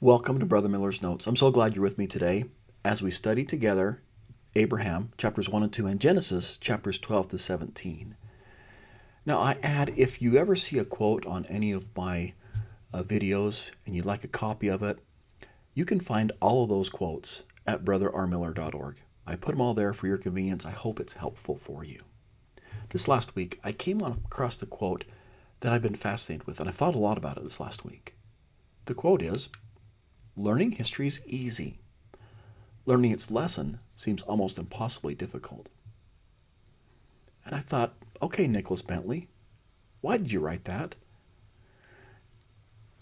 Welcome to Brother Miller's Notes. I'm so glad you're with me today as we study together Abraham, chapters 1 and 2, and Genesis, chapters 12 to 17. Now, I add, if you ever see a quote on any of my videos and you'd like a copy of it, you can find all of those quotes at brotherrmiller.org. I put them all there for your convenience. I hope it's helpful for you. This last week, I came across a quote that I've been fascinated with, and I thought a lot about it this last week. The quote is, "Learning history is easy. Learning its lesson seems almost impossibly difficult." And I thought, okay, Nicholas Bentley, why did you write that?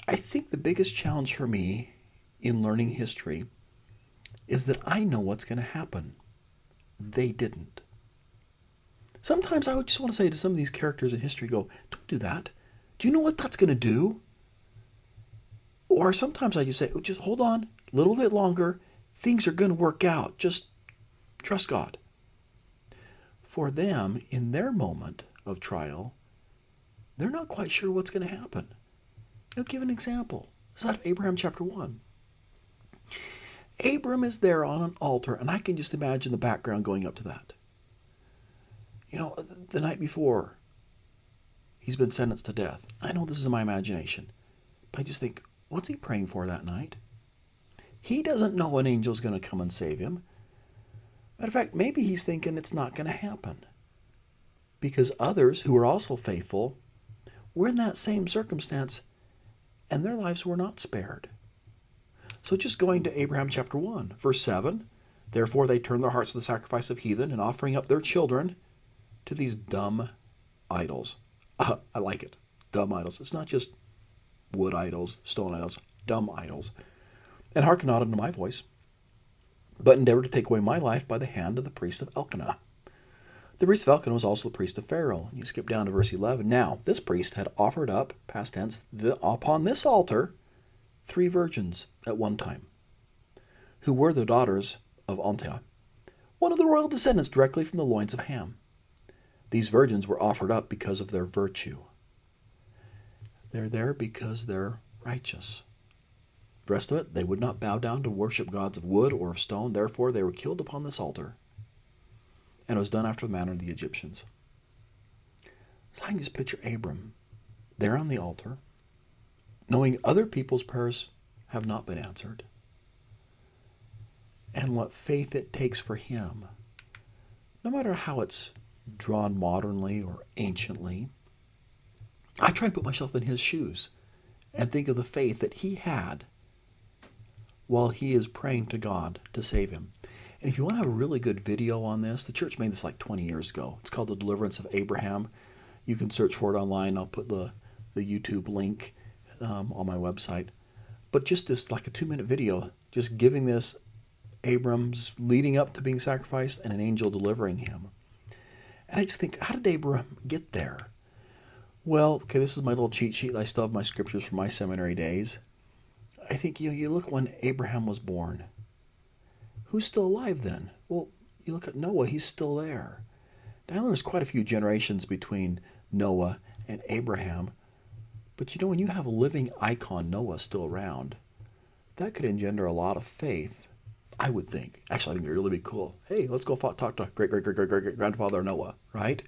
I think the biggest challenge for me in learning history is that I know what's going to happen. They didn't. Sometimes I would just want to say to some of these characters in history, don't do that. Do you know what that's going to do? Or sometimes I just say, just hold on a little bit longer. Things are going to work out. Just trust God. For them, in their moment of trial, they're not quite sure what's going to happen. I'll give an example. It's out of Abraham chapter 1. Abram is there on an altar, and I can just imagine the background going up to that. The night before, he's been sentenced to death. I know this is in my imagination, but I just think, what's he praying for that night? He doesn't know an angel's going to come and save him. Matter of fact, maybe he's thinking it's not going to happen because others who are also faithful were in that same circumstance and their lives were not spared. So just going to Abraham chapter 1, verse 7, "Therefore they turned their hearts to the sacrifice of heathen and offering up their children to these dumb idols." I like it. Dumb idols. It's not just wood idols, stone idols, dumb idols. "And hearken not unto my voice, but endeavored to take away my life by the hand of the priest of Elkanah." The priest of Elkanah was also the priest of Pharaoh. And you skip down to verse 11. "Now, this priest had offered up, past tense, upon this altar, 3 virgins at one time, who were the daughters of Untiah, one of the royal descendants directly from the loins of Ham. These virgins were offered up because of their virtue." They're there because they're righteous. The rest of it, they would not bow down to worship gods of wood or of stone. Therefore, they were killed upon this altar. And it was done after the manner of the Egyptians. So I can just picture Abram there on the altar, knowing other people's prayers have not been answered, and what faith it takes for him, no matter how it's drawn modernly or anciently. I try to put myself in his shoes and think of the faith that he had while he is praying to God to save him. And if you want to have a really good video on this, the church made this like 20 years ago. It's called The Deliverance of Abraham. You can search for it online. I'll put the YouTube link on my website. But just this like a 2-minute video, just giving this Abram's leading up to being sacrificed and an angel delivering him. And I just think, how did Abram get there? Well, okay, this is my little cheat sheet. I still have my scriptures from my seminary days. I think, you look when Abraham was born. Who's still alive then? Well, you look at Noah, he's still there. Now, there's quite a few generations between Noah and Abraham. But when you have a living icon, Noah, still around, that could engender a lot of faith, I would think. Actually, I think it would really be cool. Hey, let's go talk to great-great-great-great-great-grandfather Noah, right?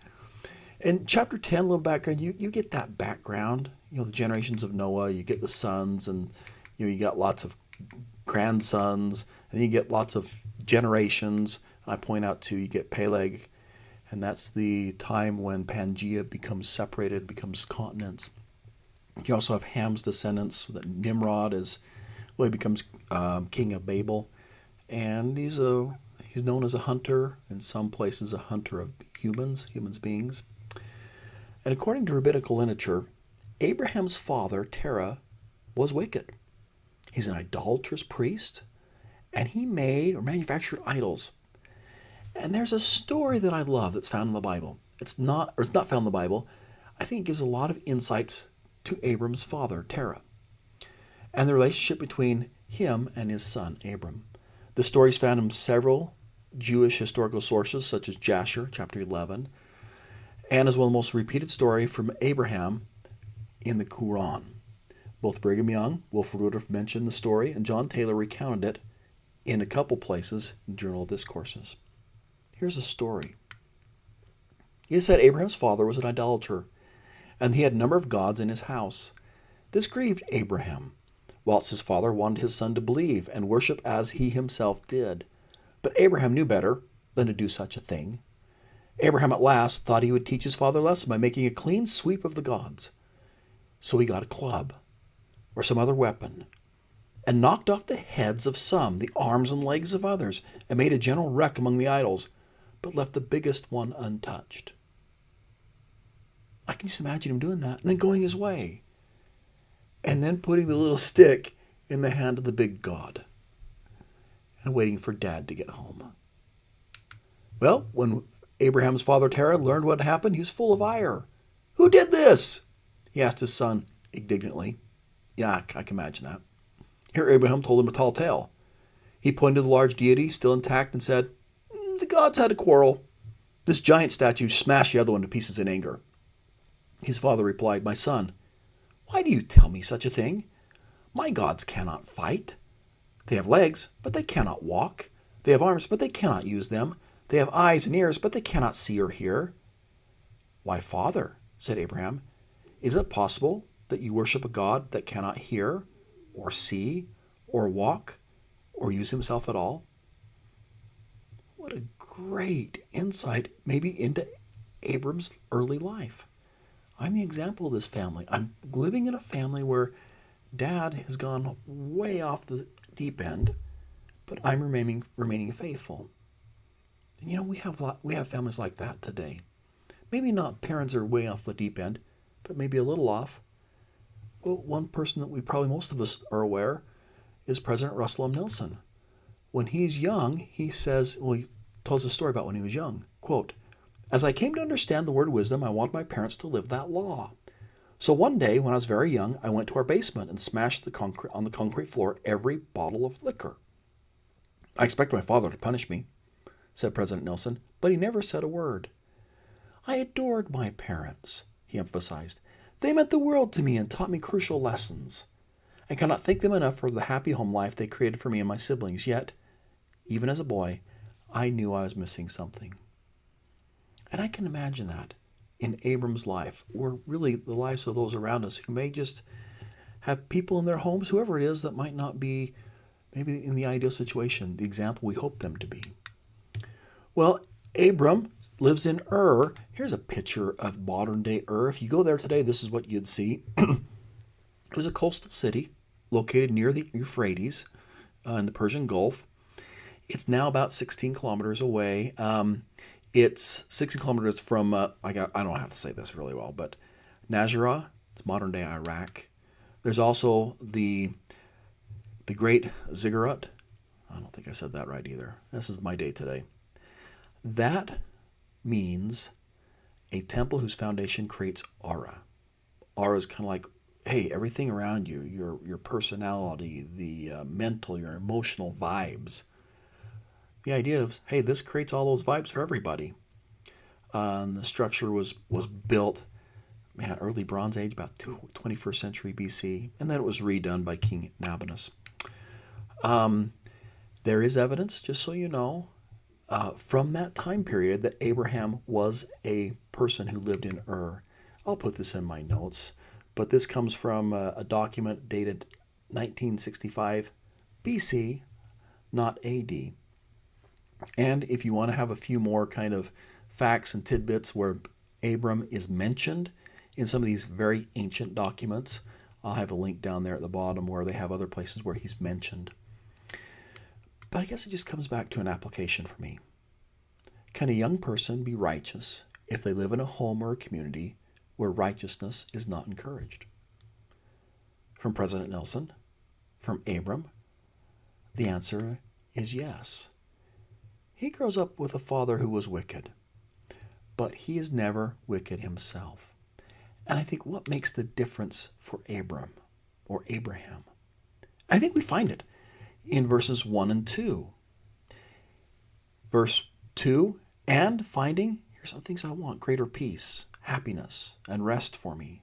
In chapter 10, a little background, you get that background, the generations of Noah, you get the sons, and you got lots of grandsons, and you get lots of generations. And I point out too, you get Peleg, and that's the time when Pangea becomes separated, becomes continents. You also have Ham's descendants, that Nimrod he becomes king of Babel, and he's known as a hunter, in some places a hunter of human beings. And according to rabbinical literature, Abraham's father, Terah, was wicked. He's an idolatrous priest, and he made or manufactured idols. And there's a story that I love that's found in the Bible. It's not found in the Bible. I think it gives a lot of insights to Abram's father, Terah, and the relationship between him and his son, Abram. The story is found in several Jewish historical sources, such as Jasher, chapter 11, and is one of the most repeated stories from Abraham in the Quran. Both Brigham Young, Wilford Woodruff mentioned the story, and John Taylor recounted it in a couple places in Journal Discourses. Here's a story. It said Abraham's father was an idolater, and he had a number of gods in his house. This grieved Abraham, whilst his father wanted his son to believe and worship as he himself did. But Abraham knew better than to do such a thing. Abraham at last thought he would teach his father a lesson by making a clean sweep of the gods. So he got a club or some other weapon and knocked off the heads of some, the arms and legs of others, and made a general wreck among the idols, but left the biggest one untouched. I can just imagine him doing that and then going his way, and then putting the little stick in the hand of the big god and waiting for Dad to get home. Well, when Abraham's father Terah learned what had happened, he was full of ire. "Who did this?" he asked his son indignantly. Yeah, I can imagine that. Here Abraham told him a tall tale. He pointed to the large deity still intact and said, "The gods had a quarrel. This giant statue smashed the other one to pieces in anger." His father replied, "My son, why do you tell me such a thing? My gods cannot fight. They have legs, but they cannot walk. They have arms, but they cannot use them. They have eyes and ears, but they cannot see or hear." "Why, father," said Abraham, "is it possible that you worship a God that cannot hear or see or walk or use himself at all?" What a great insight maybe into Abram's early life. I'm the example of this family. I'm living in a family where Dad has gone way off the deep end, but I'm remaining faithful. And we have families like that today. Maybe not parents are way off the deep end, but maybe a little off. Well, one person that most of us are aware is President Russell M. Nelson. When he's young, he tells a story about when he was young. Quote, "As I came to understand the word wisdom, I wanted my parents to live that law. So one day, when I was very young, I went to our basement and smashed on the concrete floor every bottle of liquor. I expected my father to punish me," said President Nelson, "but he never said a word. I adored my parents," he emphasized. "They meant the world to me and taught me crucial lessons. I cannot thank them enough for the happy home life they created for me and my siblings, yet, even as a boy, I knew I was missing something." And I can imagine that in Abram's life, or really the lives of those around us who may just have people in their homes, whoever it is, that might not be maybe in the ideal situation, the example we hope them to be. Well, Abram lives in Ur. Here's a picture of modern-day Ur. If you go there today, this is what you'd see. It was a coastal city located near the Euphrates in the Persian Gulf. It's now about 16 kilometers away. It's 60 kilometers from, I don't know how to say this really well, but Nazareth, it's modern-day Iraq. There's also the Great Ziggurat. I don't think I said that right either. This is my day today. That means a temple whose foundation creates aura. Aura is kind of like, hey, everything around you, your personality, the mental, your emotional vibes. The idea of, hey, this creates all those vibes for everybody. The structure was built, early Bronze Age, about 21st century BC, and then it was redone by King Nabonidus. There is evidence, just so you know, from that time period that Abraham was a person who lived in Ur. I'll put this in my notes, but this comes from a document dated 1965 BC, not AD. And if you want to have a few more kind of facts and tidbits where Abram is mentioned in some of these very ancient documents, I'll have a link down there at the bottom where they have other places where he's mentioned. But I guess it just comes back to an application for me. Can a young person be righteous if they live in a home or a community where righteousness is not encouraged? From President Nelson, from Abram, the answer is yes. He grows up with a father who was wicked, but he is never wicked himself. And I think what makes the difference for Abram or Abraham, I think we find it in verses 1 and 2. Verse 2, and finding, here's some things I want, greater peace, happiness, and rest for me.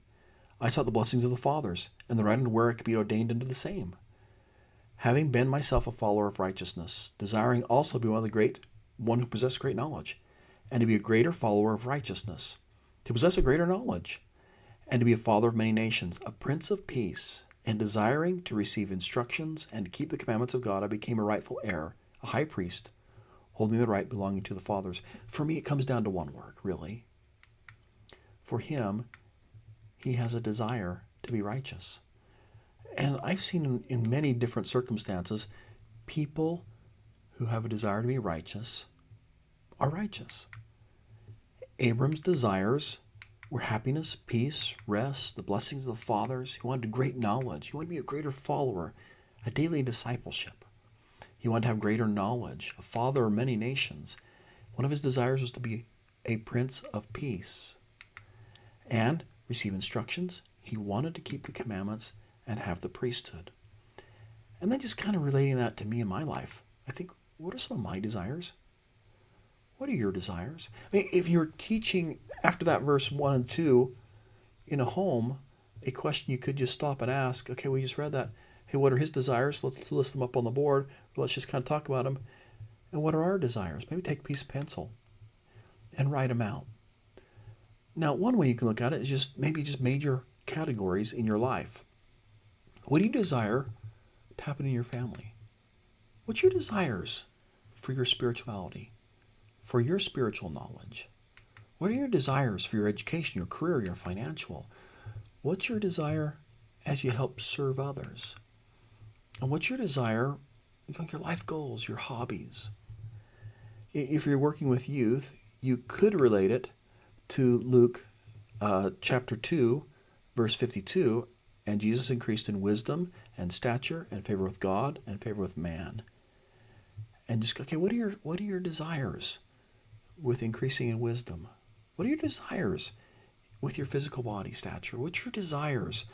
I sought the blessings of the fathers, and the right and where I could be ordained into the same. Having been myself a follower of righteousness, desiring also to be one who possessed great knowledge, and to be a greater follower of righteousness, to possess a greater knowledge, and to be a father of many nations, a prince of peace, and desiring to receive instructions and to keep the commandments of God, I became a rightful heir, a high priest, holding the right belonging to the fathers. For me, it comes down to one word, really. For him, he has a desire to be righteous. And I've seen in many different circumstances, people who have a desire to be righteous are righteous. Abram's desires were happiness, peace, rest, the blessings of the fathers. He wanted great knowledge. He wanted to be a greater follower, a daily discipleship. He wanted to have greater knowledge, a father of many nations. One of his desires was to be a prince of peace and receive instructions. He wanted to keep the commandments and have the priesthood. And then just kind of relating that to me in my life, I think, what are some of my desires? What are your desires? I mean, if you're teaching after that verse 1 and 2 in a home, a question you could just stop and ask, okay, we just read that. Hey, what are his desires? Let's list them up on the board. Let's just kind of talk about them. And what are our desires? Maybe take a piece of pencil and write them out. Now, one way you can look at it is just major categories in your life. What do you desire to happen in your family? What's your desires for your spirituality, for your spiritual knowledge? What are your desires for your education, your career, your financial? What's your desire as you help serve others? And what's your desire, your life goals, your hobbies? If you're working with youth, you could relate it to Luke chapter 2, verse 52, and Jesus increased in wisdom and stature and favor with God and favor with man. And just, okay, what are your desires with increasing in wisdom? What are your desires with your physical body stature? What's your desires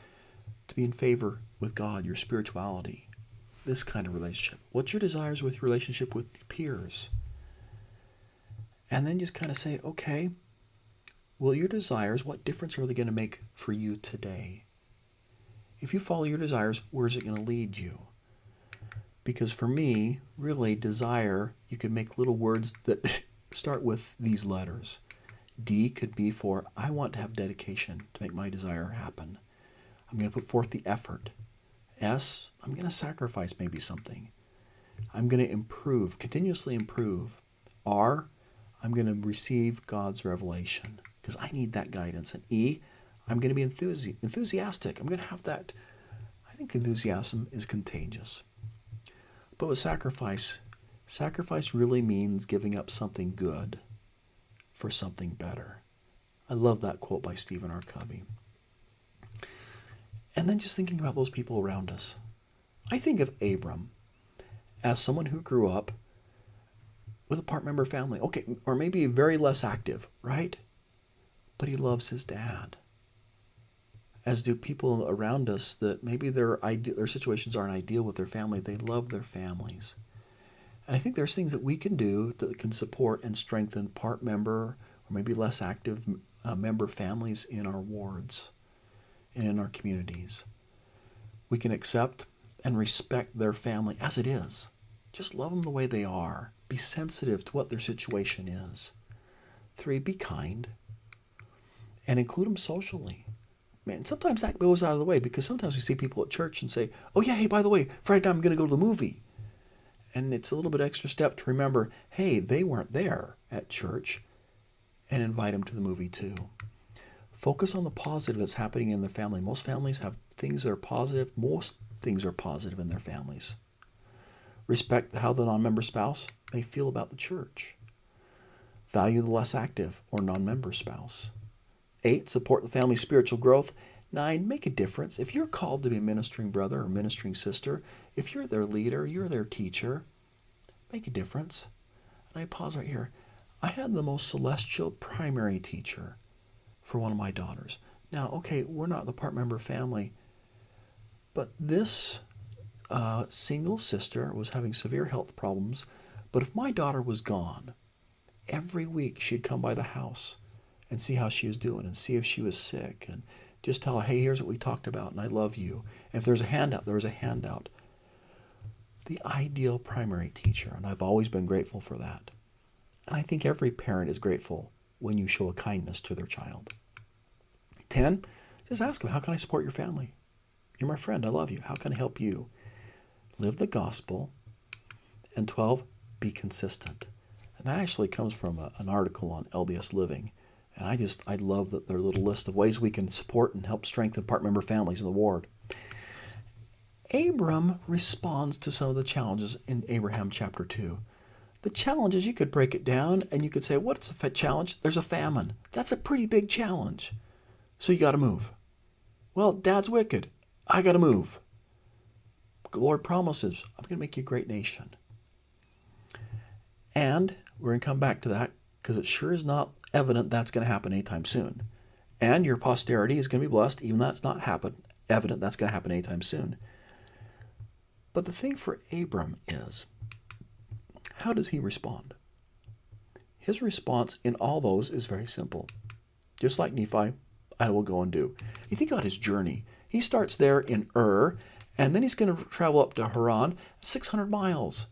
to be in favor with God, your spirituality, this kind of relationship? What's your desires with your relationship with peers? And then just kind of say, okay, well, your desires, what difference are they going to make for you today? If you follow your desires, where is it going to lead you? Because for me, really, desire, you could make little words that start with these letters. D could be for, I want to have dedication to make my desire happen. I'm going to put forth the effort. S, I'm going to sacrifice maybe something. I'm going to improve, continuously improve. R, I'm going to receive God's revelation because I need that guidance. And E, I'm going to be enthusiastic. I'm going to have that. I think enthusiasm is contagious. But with sacrifice really means giving up something good for something better. I love that quote by Stephen R. Covey. And then just thinking about those people around us. I think of Abram as someone who grew up with a part-member family. Okay, or maybe very less active, right? But he loves his dad. As do people around us that maybe their situations aren't ideal with their family. They love their families. And I think there's things that we can do that can support and strengthen part-member or maybe less active member families in our wards and in our communities. We can accept and respect their family as it is. Just love them the way they are. Be sensitive to what their situation is. 3, be kind. And include them socially. Man, sometimes that goes out of the way because sometimes we see people at church and say, oh yeah, hey, by the way, Friday night I'm going to go to the movie. And it's a little bit extra step to remember, hey, they weren't there at church, and invite them to the movie too. Focus on the positive that's happening in their family. Most families have things that are positive. Most things are positive in their families. Respect how the non-member spouse may feel about the church. Value the less active or non-member spouse. 8, support the family's spiritual growth. 9, make a difference. If you're called to be a ministering brother or ministering sister, if you're their leader, you're their teacher, make a difference. And I pause right here. I had the most celestial primary teacher for one of my daughters. Now, okay, we're not the part-member family, but this single sister was having severe health problems. But if my daughter was gone, every week she'd come by the house and see how she was doing and see if she was sick and Just tell her, hey, here's what we talked about, and I love you. And if there's a handout, there was a handout. The ideal primary teacher, and I've always been grateful for that. And I think every parent is grateful when you show a kindness to their child. 10, just ask them, how can I support your family? You're my friend. I love you. How can I help you? Live the gospel. And 12, be consistent. And that actually comes from an article on LDS Living. And I love their little list of ways we can support and help strengthen part member families in the ward. Abram responds to some of the challenges in Abraham chapter 2. The challenges, you could break it down and you could say, what's the challenge? There's a famine. That's a pretty big challenge. So you got to move. Well, Dad's wicked. I got to move. The Lord promises, I'm going to make you a great nation. And we're going to come back to that because it sure is not evident that's going to happen anytime soon. And your posterity is going to be blessed, even though that's not evident that's going to happen anytime soon. But the thing for Abram is, how does he respond? His response in all those is very simple. Just like Nephi, I will go and do. You think about his journey. He starts there in Ur, and then he's going to travel up to Haran, 600 miles.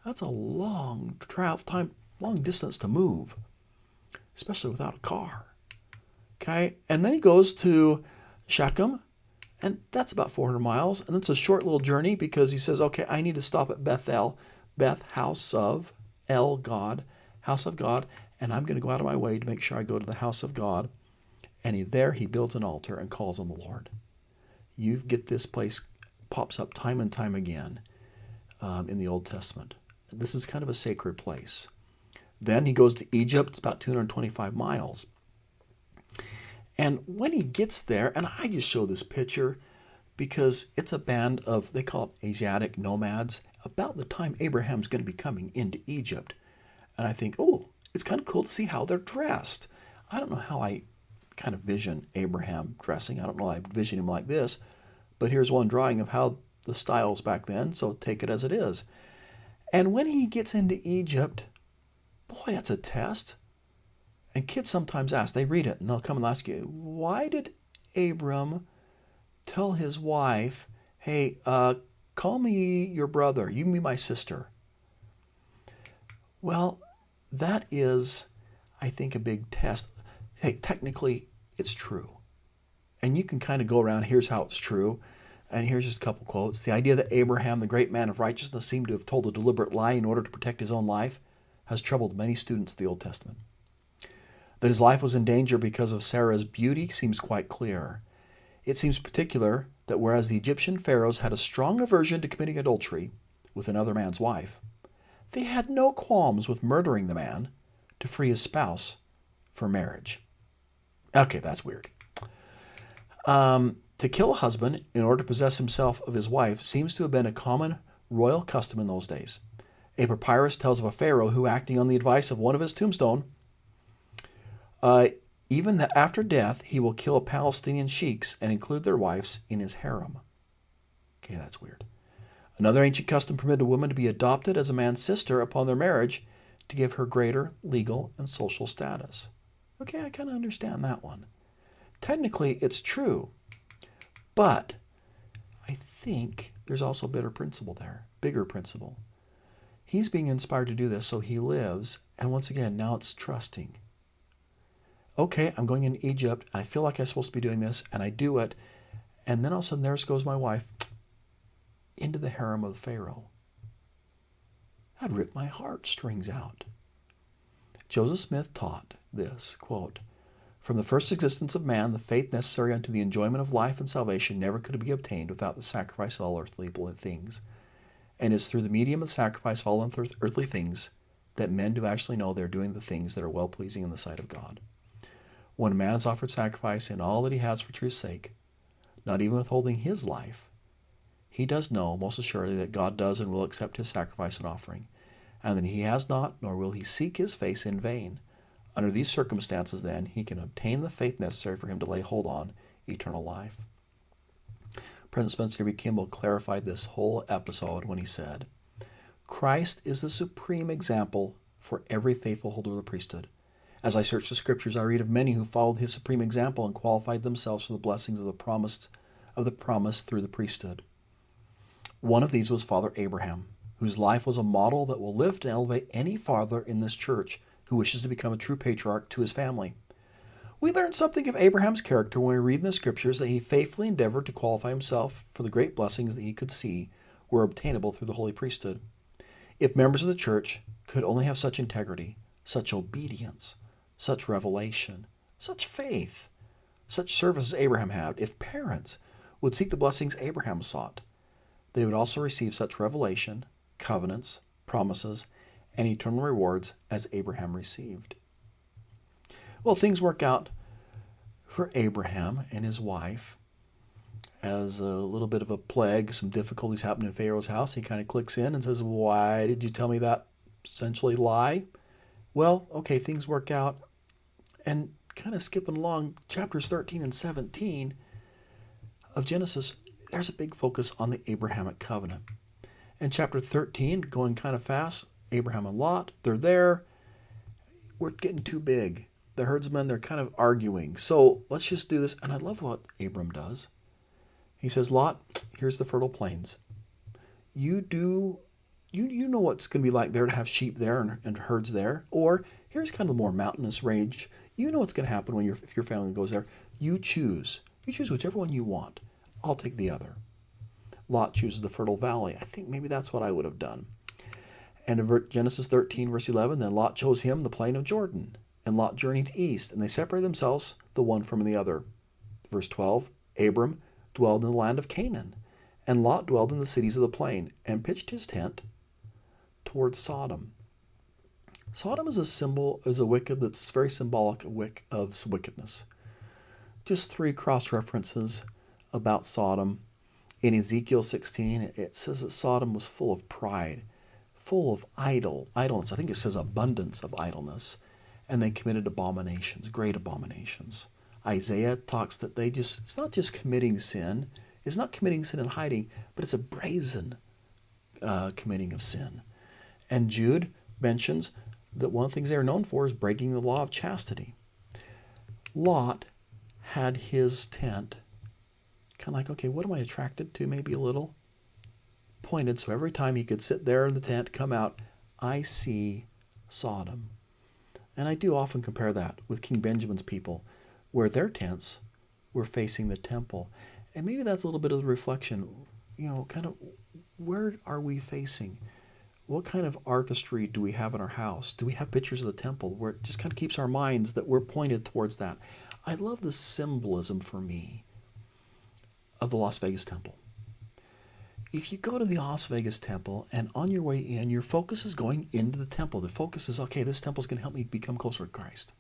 That's a long distance to move, especially without a car. Okay, and then he goes to Shechem, and that's about 400 miles, and it's a short little journey because he says, okay, I need to stop at Bethel, house of God, and I'm going to go out of my way to make sure I go to the house of God. And there he builds an altar and calls on the Lord. You get this place pops up time and time again in the Old Testament. This is kind of a sacred place. Then he goes to Egypt. It's about 225 miles. And when he gets there, and I just show this picture because it's a band of, they call it Asiatic nomads, about the time Abraham's going to be coming into Egypt. And I think, oh, it's kind of cool to see how they're dressed. I don't know how I kind of vision Abraham dressing. I don't know, I vision him like this. But here's one drawing of how the styles back then, so take it as it is. And when he gets into Egypt, boy, that's a test. And kids sometimes ask, they read it, and they'll come and ask you, why did Abram tell his wife, hey, call me your brother, you be my sister? Well, that is, I think, a big test. Hey, technically, it's true. And you can kind of go around, here's how it's true. And here's just a couple quotes. The idea that Abraham, the great man of righteousness, seemed to have told a deliberate lie in order to protect his own life has troubled many students of the Old Testament. That his life was in danger because of Sarah's beauty seems quite clear. It seems particular that whereas the Egyptian pharaohs had a strong aversion to committing adultery with another man's wife, they had no qualms with murdering the man to free his spouse for marriage. Okay, that's weird. To kill a husband in order to possess himself of his wife seems to have been a common royal custom in those days. A papyrus tells of a pharaoh who, acting on the advice of one of his tombstone, even that after death he will kill Palestinian sheiks and include their wives in his harem. Okay, that's weird. Another ancient custom permitted a woman to be adopted as a man's sister upon their marriage to give her greater legal and social status. Okay, I kind of understand that one. Technically, it's true, but I think there's also a bigger principle. He's being inspired to do this, so he lives, and once again, now it's trusting. Okay, I'm going into Egypt, and I feel like I'm supposed to be doing this, and I do it, and then all of a sudden there goes my wife into the harem of the Pharaoh. That ripped my heartstrings out. Joseph Smith taught this, quote, "From the first existence of man, the faith necessary unto the enjoyment of life and salvation never could be obtained without the sacrifice of all earthly things, and is through the medium of the sacrifice of all earthly things that men do actually know they're doing the things that are well-pleasing in the sight of God. When a man is offered sacrifice in all that he has for truth's sake, not even withholding his life, he does know most assuredly that God does and will accept his sacrifice and offering, and that he has not, nor will he seek his face in vain. Under these circumstances, then, he can obtain the faith necessary for him to lay hold on eternal life." President Spencer W. Kimball clarified this whole episode when he said, "Christ is the supreme example for every faithful holder of the priesthood, As I search the scriptures, I read of many who followed his supreme example and qualified themselves for the blessings of the promise through the priesthood. One of these was Father Abraham, whose life was a model that will lift and elevate any father in this church who wishes to become a true patriarch to his family. We learn something of Abraham's character when we read in the scriptures that he faithfully endeavored to qualify himself for the great blessings that he could see were obtainable through the holy priesthood. If members of the church could only have such integrity, such obedience, such revelation, such faith, such service as Abraham had, if parents would seek the blessings Abraham sought, they would also receive such revelation, covenants, promises, and eternal rewards as Abraham received. Well, things work out for Abraham and his wife as a little bit of a plague. Some difficulties happen in Pharaoh's house. He kind of clicks in and says, "Why did you tell me that essentially lie?" Well, okay, things work out. And kind of skipping along, chapters 13 and 17 of Genesis, there's a big focus on the Abrahamic covenant. In chapter 13, going kind of fast, Abraham and Lot, they're there. We're getting too big. The herdsmen, they're kind of arguing. So let's just do this. And I love what Abram does. He says, "Lot, here's the fertile plains. You know what's going to be like there to have sheep there and herds there. Or here's kind of a more mountainous range. You know what's going to happen when if your family goes there. You choose. You choose whichever one you want. I'll take the other." Lot chooses the fertile valley. I think maybe that's what I would have done. And in Genesis 13, verse 11, then Lot chose him the plain of Jordan. And Lot journeyed east, and they separated themselves the one from the other. Verse 12, Abram dwelled in the land of Canaan, and Lot dwelled in the cities of the plain, and pitched his tent towards Sodom. Sodom is a wicked that's very symbolic of wickedness. Just 3 cross references about Sodom. In Ezekiel 16, it says that Sodom was full of pride, full of idleness. I think it says abundance of idleness. And they committed abominations, great abominations. Isaiah talks that it's not just committing sin. It's not committing sin and hiding, but it's a brazen committing of sin. And Jude mentions that one of the things they are known for is breaking the law of chastity. Lot had his tent kind of like, okay, what am I attracted to? Maybe a little pointed, so every time he could sit there in the tent, come out, I see Sodom. And I do often compare that with King Benjamin's people, where their tents were facing the temple. And maybe that's a little bit of the reflection, kind of where are we facing? What kind of artistry do we have in our house? Do we have pictures of the temple where it just kind of keeps our minds that we're pointed towards that? I love the symbolism for me of the Las Vegas temple. If you go to the Las Vegas temple and on your way in, your focus is going into the temple. The focus is, okay, this temple is going to help me become closer to Christ.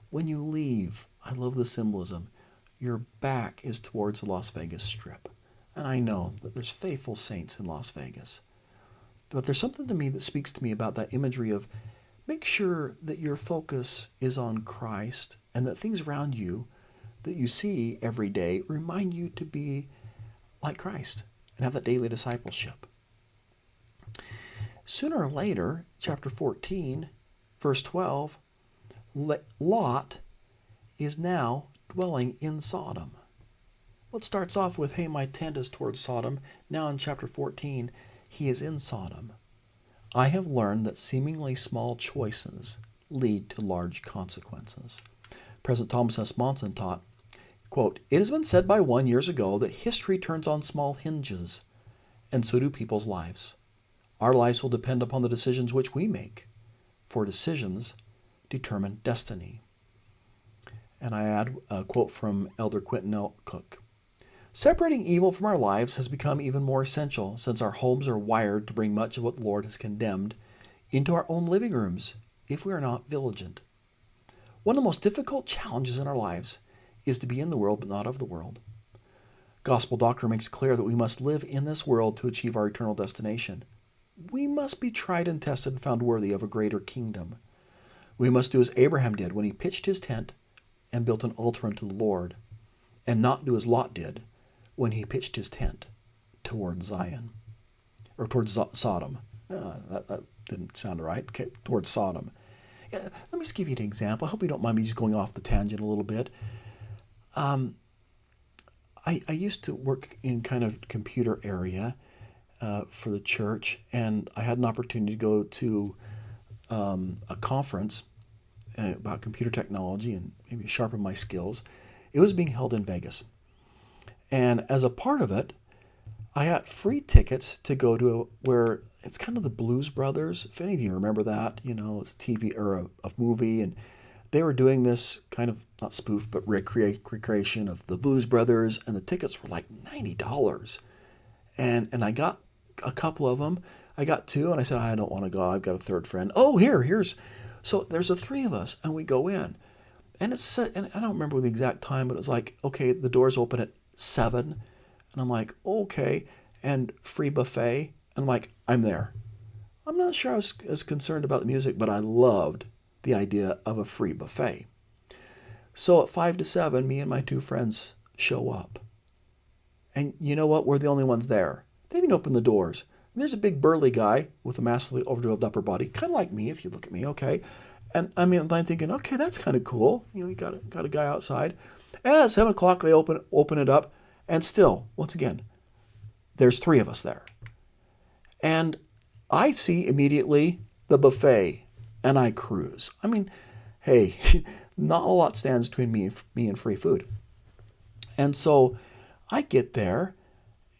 When you leave, I love the symbolism. Your back is towards the Las Vegas Strip. And I know that there's faithful saints in Las Vegas. But there's something to me that speaks to me about that imagery of make sure that your focus is on Christ and that things around you that you see every day remind you to be like Christ and have that daily discipleship. Sooner or later, chapter 14, verse 12, Lot is now dwelling in Sodom. Well, it starts off with, hey, my tent is towards Sodom. Now in chapter 14, he is in Sodom. I have learned that seemingly small choices lead to large consequences. President Thomas S. Monson taught, quote, "It has been said by one years ago that history turns on small hinges, and so do people's lives. Our lives will depend upon the decisions which we make, for decisions determine destiny." And I add a quote from Elder Quentin L. Cook. "Separating evil from our lives has become even more essential since our homes are wired to bring much of what the Lord has condemned into our own living rooms if we are not vigilant. One of the most difficult challenges in our lives is to be in the world but not of the world. Gospel doctrine makes clear that we must live in this world to achieve our eternal destination. We must be tried and tested and found worthy of a greater kingdom. We must do as Abraham did when he pitched his tent and built an altar unto the Lord, and not do as Lot did when he pitched his tent towards Zion, or towards Sodom. That didn't sound right. Okay, towards Sodom. Let me just give you an example. I hope you don't mind me just going off the tangent a little bit. I used to work in kind of computer area for the church, and I had an opportunity to go to a conference about computer technology and maybe sharpen my skills. It was being held in Vegas. And as a part of it, I got free tickets to go to where it's kind of the Blues Brothers. If any of you remember that, it's a TV or a movie, and they were doing this kind of, not spoof, but recreation of the Blues Brothers, and the tickets were like $90. And I got a couple of them. I got two, and I said, I don't want to go. I've got a third friend. Oh, here's. So there's the three of us, and we go in. And and I don't remember the exact time, but it was like, okay, the doors open at 7. And I'm like, okay. And free buffet. And I'm like, I'm there. I'm not sure I was as concerned about the music, but I loved the idea of a free buffet. So at 5 to 7, me and my two friends show up. And you know what? We're the only ones there. They didn't open the doors. And there's a big burly guy with a massively overdeveloped upper body, kind of like me if you look at me, okay? And I'm thinking, okay, that's kind of cool. You got a guy outside. And at 7 o'clock, they open it up. And still, once again, there's 3 of us there. And I see immediately the buffet, and I cruise. I mean, hey, not a lot stands between me and free food. And so I get there,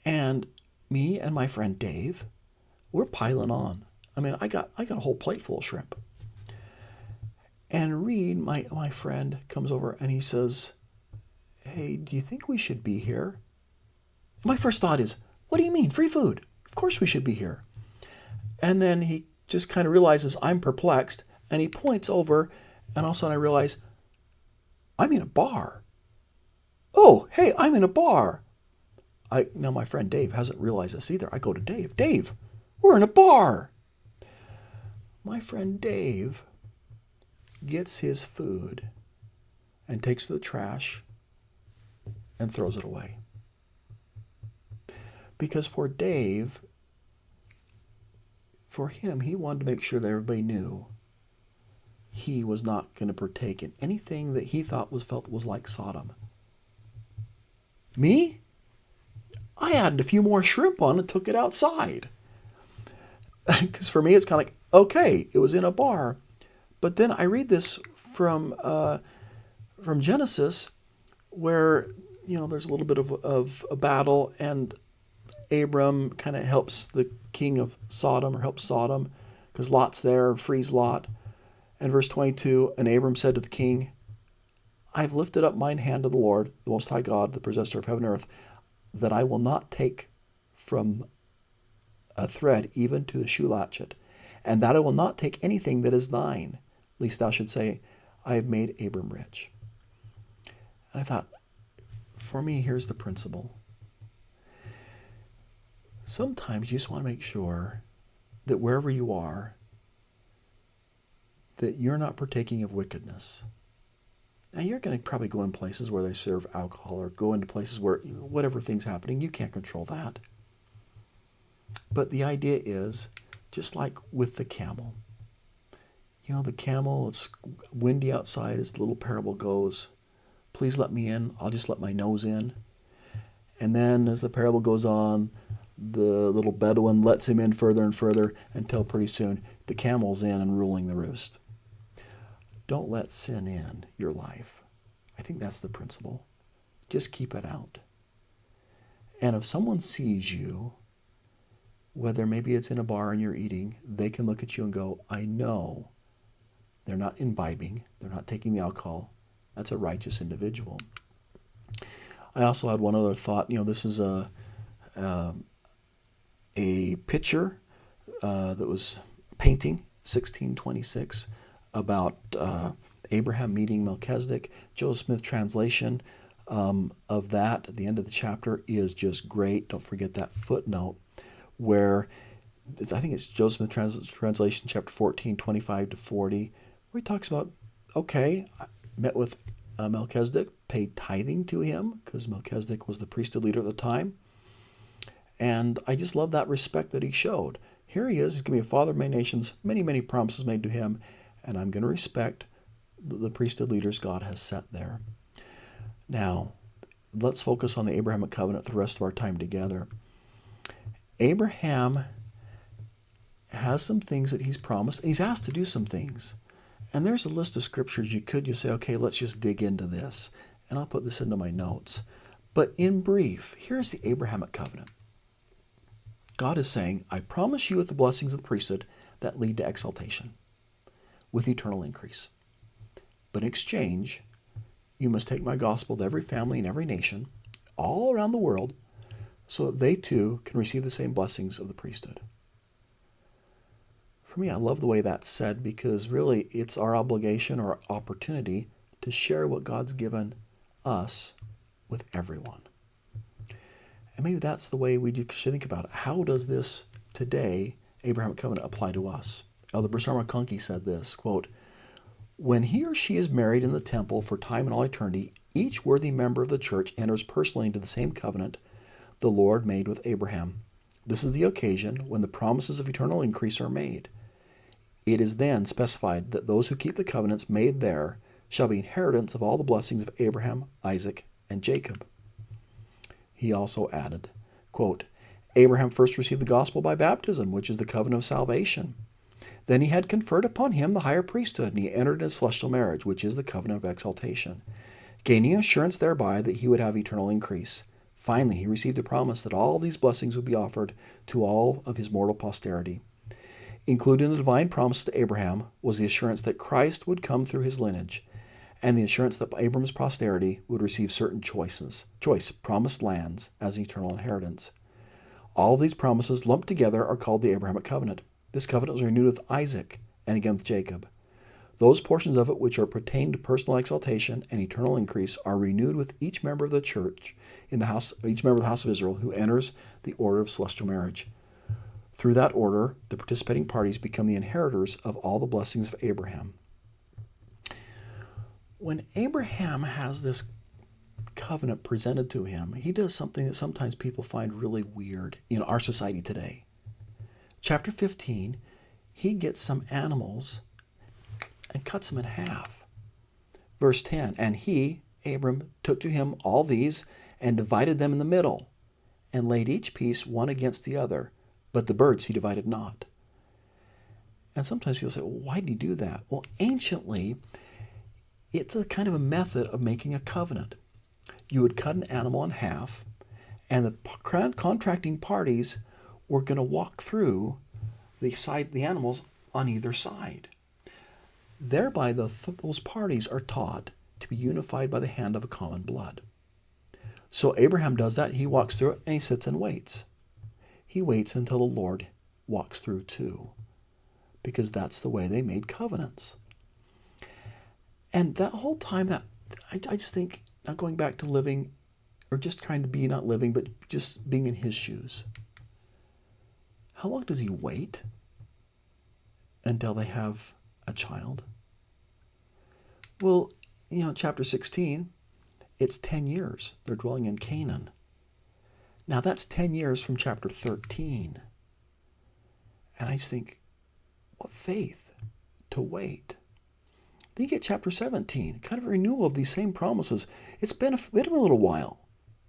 and me and my friend Dave, we're piling on. I mean, I got a whole plate full of shrimp. And Reed, my friend, comes over and he says, hey, do you think we should be here? My first thought is, what do you mean, free food? Of course we should be here. And then he just kind of realizes I'm perplexed, and he points over, and all of a sudden I realize, I'm in a bar. Oh, hey, I'm in a bar. Now my friend Dave hasn't realized this either. I go to Dave. Dave, we're in a bar. My friend Dave gets his food and takes to the trash and throws it away. Because for Dave, for him, he wanted to make sure that everybody knew he was not going to partake in anything that he felt was like Sodom. Me? I added a few more shrimp on and took it outside. Because for me, it's kind of like, okay, it was in a bar. But then I read this from Genesis, where there's a little bit of a battle, and Abram kind of helps the king of Sodom, or helps Sodom, because Lot's there, frees Lot. And verse 22, and Abram said to the king, I've lifted up mine hand to the Lord, the Most High God, the possessor of heaven and earth, that I will not take from a thread even to the shoe latchet, and that I will not take anything that is thine, lest thou should say, I have made Abram rich. And I thought, for me, here's the principle. Sometimes you just want to make sure that wherever you are, that you're not partaking of wickedness. Now, you're going to probably go in places where they serve alcohol, or go into places where whatever thing's happening, you can't control that. But the idea is, just like with the camel. The camel, it's windy outside, as the little parable goes. Please let me in. I'll just let my nose in. And then as the parable goes on, the little Bedouin lets him in further and further until pretty soon the camel's in and ruling the roost. Don't let sin in your life. I think that's the principle. Just keep it out. And if someone sees you, whether maybe it's in a bar and you're eating, they can look at you and go, I know they're not imbibing, they're not taking the alcohol. That's a righteous individual. I also had one other thought. This is a picture that was painting, 1626, about Abraham meeting Melchizedek. Joseph Smith translation of that at the end of the chapter is just great. Don't forget that footnote where I think it's Joseph Smith translation, chapter 14, 25 to 40, where he talks about, okay, I met with Melchizedek, paid tithing to him because Melchizedek was the priesthood leader at the time. And I just love that respect that he showed. Here he is, he's going to be a father of many nations, many, many promises made to him. and I'm going to respect the priesthood leaders God has set there. Now, let's focus on the Abrahamic covenant the rest of our time together. Abraham has some things that he's promised, and he's asked to do some things. And there's a list of scriptures you could just say, okay, let's just dig into this. And I'll put this into my notes. But in brief, here's the Abrahamic covenant. God is saying, I promise you with the blessings of the priesthood that lead to exaltation, with eternal increase. But in exchange, you must take my gospel to every family and every nation, all around the world, so that they too can receive the same blessings of the priesthood. For me, I love the way that's said, because really it's our obligation or opportunity to share what God's given us with everyone. And maybe that's the way we should think about it. How does this today, Abrahamic covenant, apply to us? Elder Brasar McConkie said this, quote, when he or she is married in the temple for time and all eternity, each worthy member of the church enters personally into the same covenant the Lord made with Abraham. This is the occasion when the promises of eternal increase are made. It is then specified that those who keep the covenants made there shall be inheritants of all the blessings of Abraham, Isaac, and Jacob. He also added, quote, Abraham first received the gospel by baptism, which is the covenant of salvation. Then he had conferred upon him the higher priesthood, and he entered into celestial marriage, which is the covenant of exaltation, gaining assurance thereby that he would have eternal increase. Finally, he received a promise that all these blessings would be offered to all of his mortal posterity. Included in the divine promise to Abraham was the assurance that Christ would come through his lineage, and the assurance that Abram's posterity would receive certain promised lands as an eternal inheritance. All of these promises lumped together are called the Abrahamic covenant. This covenant was renewed with Isaac and again with Jacob. Those portions of it which are pertain to personal exaltation and eternal increase are renewed with each member of the church each member of the house of Israel who enters the order of celestial marriage. Through that order, the participating parties become the inheritors of all the blessings of Abraham. When Abraham has this covenant presented to him, he does something that sometimes people find really weird in our society today. Chapter 15, he gets some animals and cuts them in half. Verse 10, and he, Abram, took to him all these and divided them in the middle, and laid each piece one against the other, but the birds he divided not. And sometimes people say, well, why did he do that? Well, anciently, it's a kind of a method of making a covenant. You would cut an animal in half, and the contracting parties were going to walk through the animals on either side. Thereby, those parties are taught to be unified by the hand of a common blood. So Abraham does that. He walks through it, and he sits and waits. He waits until the Lord walks through too, because that's the way they made covenants. And that whole time, that I just think, not going back to living, or just trying to be not living, but just being in his shoes. How long does he wait until they have a child? Well, chapter 16, it's 10 years. They're dwelling in Canaan. Now that's 10 years from chapter 13. And I just think, what faith to wait. Then you get chapter 17, kind of a renewal of these same promises. It's been a little while.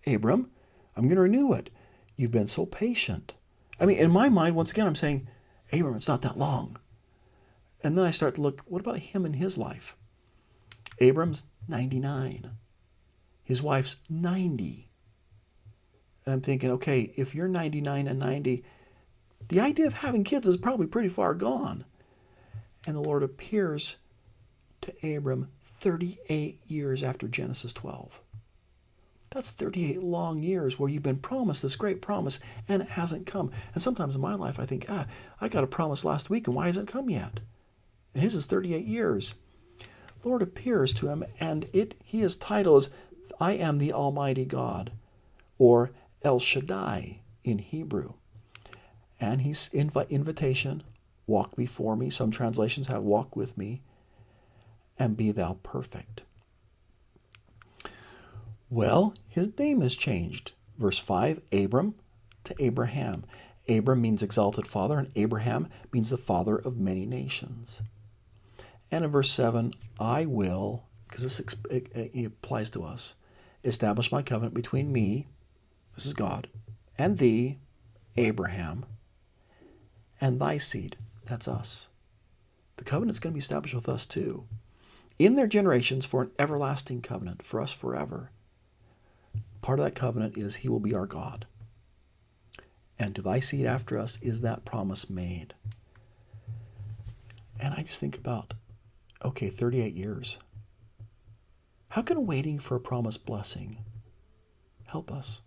Abram, I'm going to renew it. You've been so patient. I mean, in my mind, once again, I'm saying, Abram, it's not that long. And then I start to look, what about him and his life? Abram's 99. His wife's 90. And I'm thinking, okay, if you're 99 and 90, the idea of having kids is probably pretty far gone. And the Lord appears to Abram 38 years after Genesis 12. That's 38 long years where you've been promised this great promise and it hasn't come. And sometimes in my life I think, I got a promise last week and why hasn't it come yet? And his is 38 years. The Lord appears to him and his title is, I am the Almighty God, or El Shaddai in Hebrew. And his invitation, walk before me. Some translations have walk with me and be thou perfect. Well, his name has changed. Verse 5, Abram to Abraham. Abram means exalted father, and Abraham means the father of many nations. And in verse 7, I will, because it applies to us, establish my covenant between me, this is God, and thee, Abraham, and thy seed, that's us. The covenant's going to be established with us too. In their generations for an everlasting covenant, for us forever. Part of that covenant is he will be our God. And to thy seed after us is that promise made. And I just think about, okay, 38 years. How can waiting for a promised blessing help us?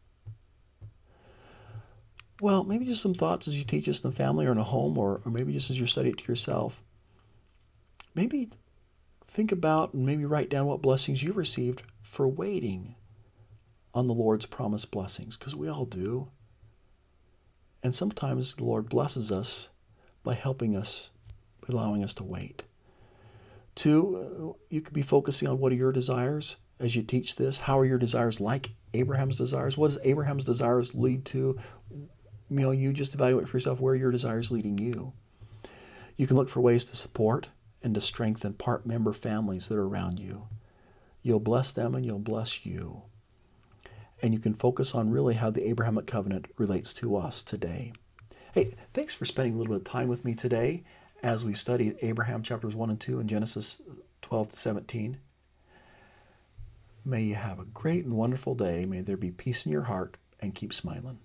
Well, maybe just some thoughts as you teach us in the family or in a home, or maybe just as you study it to yourself. Maybe think about and maybe write down what blessings you've received for waiting on the Lord's promised blessings, because we all do. And sometimes the Lord blesses us by helping us, by allowing us to wait. 2, you could be focusing on what are your desires as you teach this. How are your desires like Abraham's desires? What does Abraham's desires lead to? You just evaluate for yourself where your desires leading you. You can look for ways to support and to strengthen part member families that are around you. You'll bless them and you'll bless you. And you can focus on really how the Abrahamic covenant relates to us today. Hey, thanks for spending a little bit of time with me today as we studied Abraham chapters 1 and 2 and Genesis 12 to 17. May you have a great and wonderful day. May there be peace in your heart, and keep smiling.